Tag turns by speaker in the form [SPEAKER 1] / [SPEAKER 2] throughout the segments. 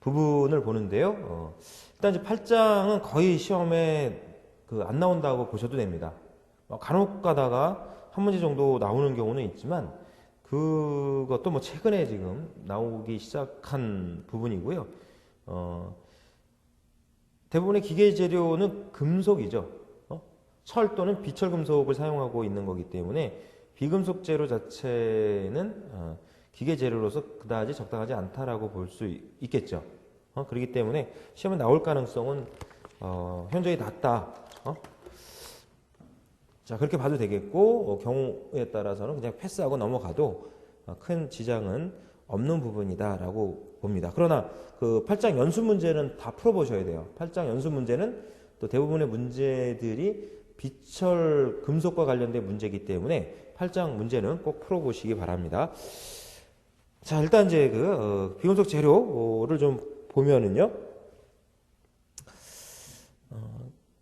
[SPEAKER 1] 부분을 보는데요. 일단 이제 팔짱은 거의 시험에 안 나온다고 보셔도 됩니다. 간혹 가다가 한 문제 정도 나오는 경우는 있지만 그것도 뭐 최근에 지금 나오기 시작한 부분이고요. 대부분의 기계 재료는 금속이죠. 철 또는 비철 금속을 사용하고 있는 거기 때문에 비금속 재료 자체는 기계 재료로서 그다지 적당하지 않다라고 볼 수 있겠죠. 그렇기 때문에 시험에 나올 가능성은 현저히 낮다. 자, 그렇게 봐도 되겠고 경우에 따라서는 그냥 패스하고 넘어가도 큰 지장은 없는 부분이다라고 봅니다. 그러나 그 8장 연습 문제는 다 풀어보셔야 돼요. 8장 연습 문제는 또 대부분의 문제들이 비철 금속과 관련된 문제이기 때문에 8장 문제는 꼭 풀어보시기 바랍니다. 자, 일단 이제 비금속 재료를 좀 보면은요.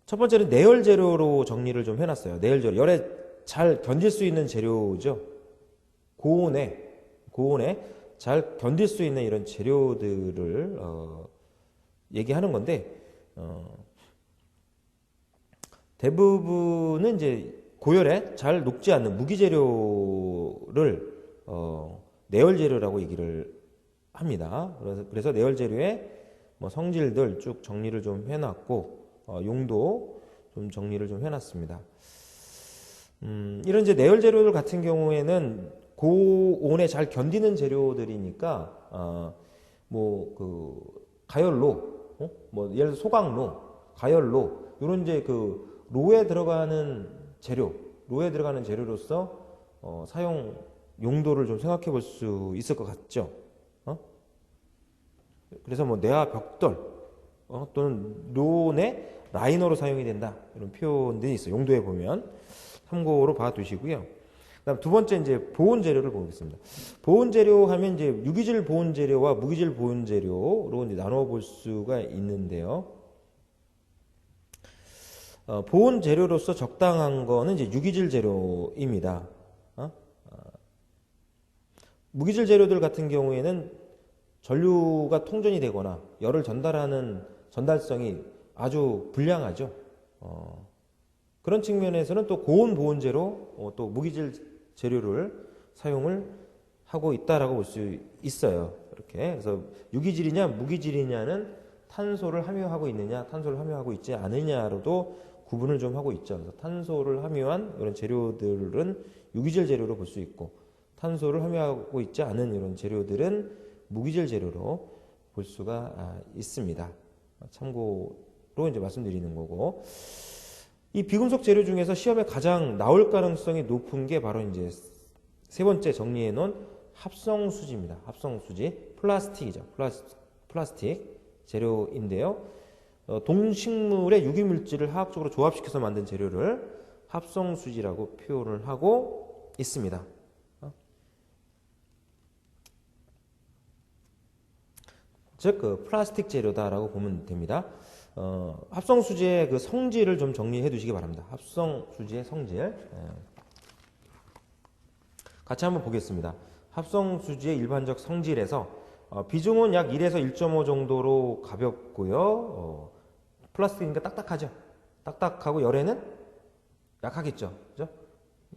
[SPEAKER 1] 첫 번째는 내열 재료로 정리를 좀 해놨어요. 내열 재료. 열에 잘 견딜 수 있는 재료죠. 고온에 잘 견딜 수 있는 이런 재료들을 얘기하는 건데 대부분은 이제 고열에 잘 녹지 않는 무기 재료를 내열 재료라고 얘기를 합니다. 그래서 내열 재료의 뭐 성질들 쭉 정리를 좀 해놨고 용도 좀 정리를 좀 해놨습니다. 이런 이제 내열 재료들 같은 경우에는 고온에 잘 견디는 재료들이니까 가열로, 뭐 예를 들어 소각로, 가열로 이런 이제 로에 들어가는 재료로서 사용 용도를 좀 생각해 볼 수 있을 것 같죠. 그래서 뭐 내화 벽돌 또는 론의 라이너로 사용이 된다 이런 표현들이 있어요. 용도에 보면 참고로 봐두시고요. 그다음 두 번째 이제 보온 재료를 보겠습니다. 보온 재료 하면 이제 유기질 보온 재료와 무기질 보온 재료로 이제 나눠 볼 수가 있는데요. 보온 재료로서 적당한 거는 이제 유기질 재료입니다. 무기질 재료들 같은 경우에는 전류가 통전이 되거나 열을 전달하는 전달성이 아주 불량하죠. 그런 측면에서는 또 고온 보온 재료, 또 무기질 재료를 사용을 하고 있다라고 볼 수 있어요. 이렇게 그래서 유기질이냐 무기질이냐는 탄소를 함유하고 있느냐, 탄소를 함유하고 있지 않느냐로도 구분을 좀 하고 있죠. 그래서 탄소를 함유한 이런 재료들은 유기질 재료로 볼 수 있고, 탄소를 함유하고 있지 않은 이런 재료들은 무기질 재료로 볼 수가 있습니다. 참고로 이제 말씀드리는 거고, 이 비금속 재료 중에서 시험에 가장 나올 가능성이 높은 게 바로 이제 세 번째 정리해 놓은 합성수지입니다. 합성수지, 플라스틱이죠. 플라스틱 재료인데요. 동식물의 유기물질을 화학적으로 조합시켜서 만든 재료를 합성수지라고 표현을 하고 있습니다. 즉 플라스틱 재료다라고 보면 됩니다. 합성수지의 그 성질을 좀 정리해 두시기 바랍니다. 합성수지의 성질. 같이 한번 보겠습니다. 합성수지의 일반적 성질에서 비중은 약 1에서 1.5 정도로 가볍고요. 플라스틱이니까 딱딱하죠. 딱딱하고 열에는 약하겠죠. 그죠?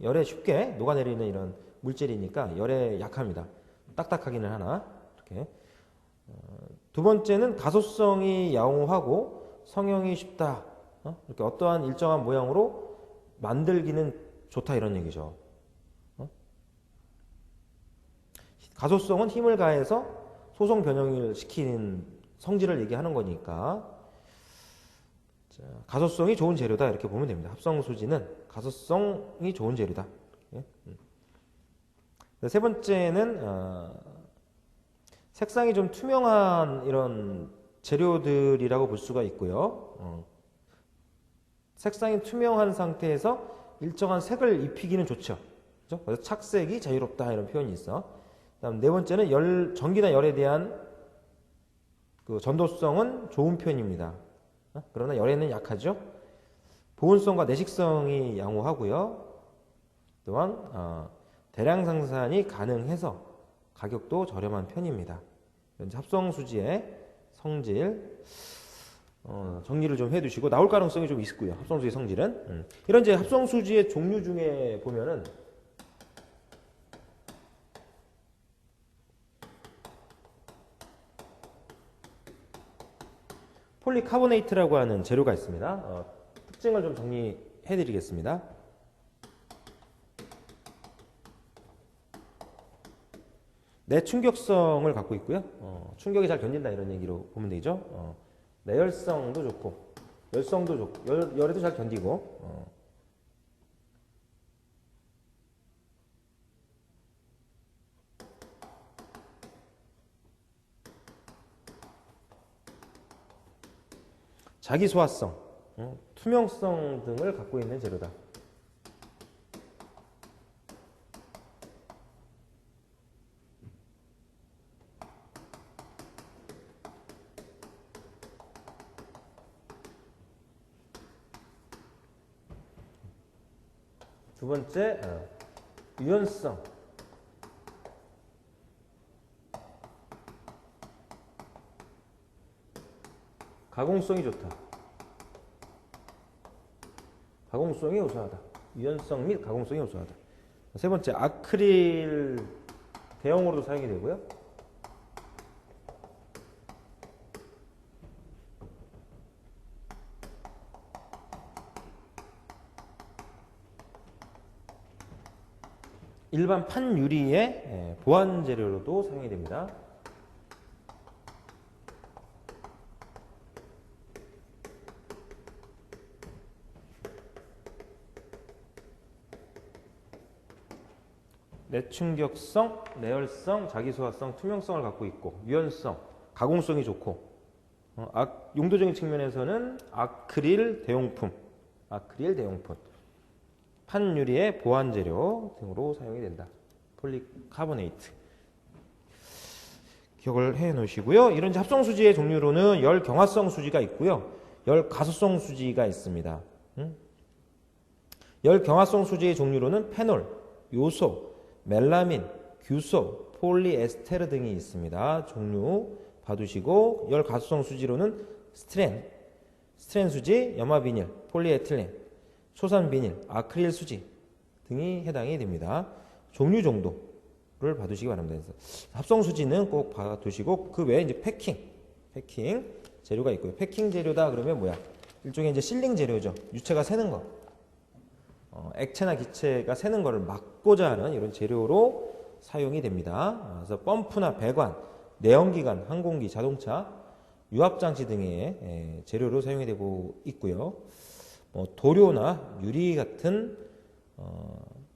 [SPEAKER 1] 열에 쉽게 녹아내리는 이런 물질이니까 열에 약합니다. 딱딱하기는 하나. 이렇게. 두 번째는 가소성이 양호하고 성형이 쉽다. 이렇게 어떠한 일정한 모양으로 만들기는 좋다 이런 얘기죠. 가소성은 힘을 가해서 소성 변형을 시키는 성질을 얘기하는 거니까 가소성이 좋은 재료다 이렇게 보면 됩니다. 합성수지는 가소성이 좋은 재료다. 세 번째는 색상이 좀 투명한 이런 재료들이라고 볼 수가 있고요. 색상이 투명한 상태에서 일정한 색을 입히기는 좋죠. 그렇죠? 그래서 착색이 자유롭다 이런 표현이 있어. 그다음 네 번째는 전기나 열에 대한 그 전도성은 좋은 편입니다. 그러나 열에는 약하죠. 보온성과 내식성이 양호하고요. 또한 대량 생산이 가능해서 가격도 저렴한 편입니다. 합성수지의 성질 정리를 좀 해두시고 나올 가능성이 좀 있고요. 합성수지의 성질은 이런 이제 합성수지의 종류 중에 보면은 폴리카보네이트라고 하는 재료가 있습니다. 특징을 좀 정리해드리겠습니다. 내충격성을 갖고 있고요. 충격이 잘 견딘다 이런 얘기로 보면 되죠. 내열성도 좋고 열성도 좋고 열에도 잘 견디고 자기 소화성, 투명성 등을 갖고 있는 재료다. 두 번째, 유연성. 가공성이 좋다. 가공성이 우수하다. 유연성 및 가공성이 우수하다. 세 번째, 아크릴 대용으로도 사용이 되고요. 일반 판유리의 보완 재료로도 사용이 됩니다. 내충격성, 내열성, 자기소화성, 투명성을 갖고 있고 유연성, 가공성이 좋고 용도적인 측면에서는 아크릴 대용품, 판유리의 보완 재료 등으로 사용이 된다. 폴리카보네이트. 기억을 해 놓으시고요. 이런 합성수지의 종류로는 열경화성 수지가 있고요. 열가소성 수지가 있습니다. 열경화성 수지의 종류로는 페놀, 요소, 멜라민, 규소, 폴리에스테르 등이 있습니다. 종류 봐두시고 열가소성 수지로는 스트렌 수지, 염화비닐, 폴리에틸렌, 소산비닐, 아크릴 수지 등이 해당이 됩니다. 종류 정도를 봐두시기 바랍니다. 합성 수지는 꼭 봐두시고 그 외에 이제 패킹 재료가 있고요. 패킹 재료다 그러면 뭐야? 일종의 이제 실링 재료죠. 유체가 새는 거. 액체나 기체가 새는 것을 막고자 하는 이런 재료로 사용이 됩니다. 그래서 펌프나 배관, 내연기관, 항공기, 자동차, 유압장치 등의 재료로 사용이 되고 있고요. 도료나 유리 같은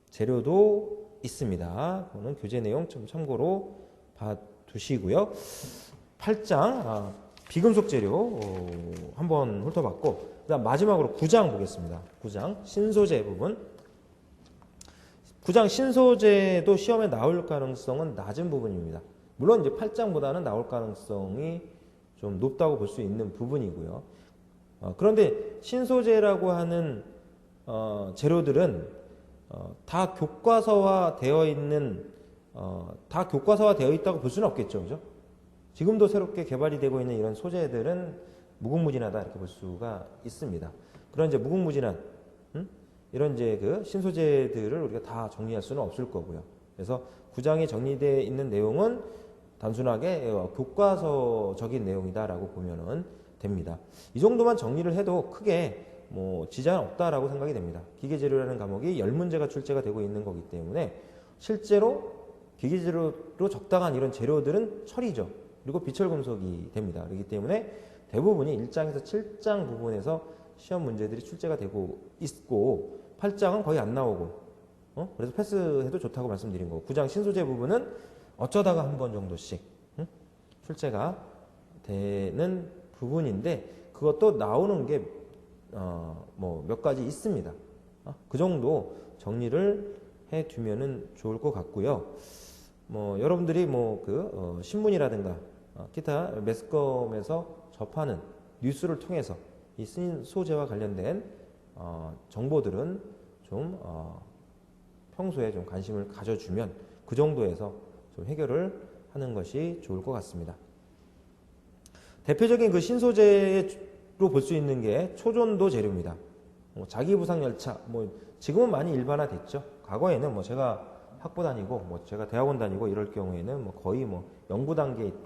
[SPEAKER 1] 재료도 있습니다. 그거는 교재 내용 좀 참고로 봐두시고요. 8장 비금속 재료 한번 훑어봤고 그다음 마지막으로 9장 보겠습니다. 9장 신소재 부분. 9장 신소재도 시험에 나올 가능성은 낮은 부분입니다. 물론 이제 8장보다는 나올 가능성이 좀 높다고 볼 수 있는 부분이고요. 그런데 신소재라고 하는 재료들은 다 교과서화 되어 있다고 볼 수는 없겠죠, 그죠? 지금도 새롭게 개발이 되고 있는 이런 소재들은 무궁무진하다 이렇게 볼 수가 있습니다. 그런 이제 무궁무진한 이런 이제 그 신소재들을 우리가 다 정리할 수는 없을 거고요. 그래서 9장에 정리되어 있는 내용은 단순하게 교과서적인 내용이다라고 보면은 됩니다. 이 정도만 정리를 해도 크게 지장 없다라고 생각이 됩니다. 기계재료라는 과목이 10문제가 출제가 되고 있는 거기 때문에 실제로 기계재료로 적당한 이런 재료들은 철이죠. 그리고 비철금속이 됩니다. 그렇기 때문에 대부분이 1장에서 7장 부분에서 시험 문제들이 출제가 되고 있고 8장은 거의 안 나오고 그래서 패스해도 좋다고 말씀드린 거고 9장 신소재 부분은 어쩌다가 한 번 정도씩 출제가 되는 부분인데 그것도 나오는 게 몇 가지 있습니다. 그 정도 정리를 해두면은 좋을 것 같고요. 여러분들이 신문이라든가 기타 매스컴에서 접하는 뉴스를 통해서 이 신소재와 관련된 정보들은 좀 평소에 좀 관심을 가져주면 그 정도에서 좀 해결을 하는 것이 좋을 것 같습니다. 대표적인 그 신소재로 볼 수 있는 게 초전도 재료입니다. 자기 부상 열차, 뭐 지금은 많이 일반화됐죠. 과거에는 뭐 제가 학부 다니고 뭐 제가 대학원 다니고 이럴 경우에는 뭐 거의 뭐 연구 단계에 있던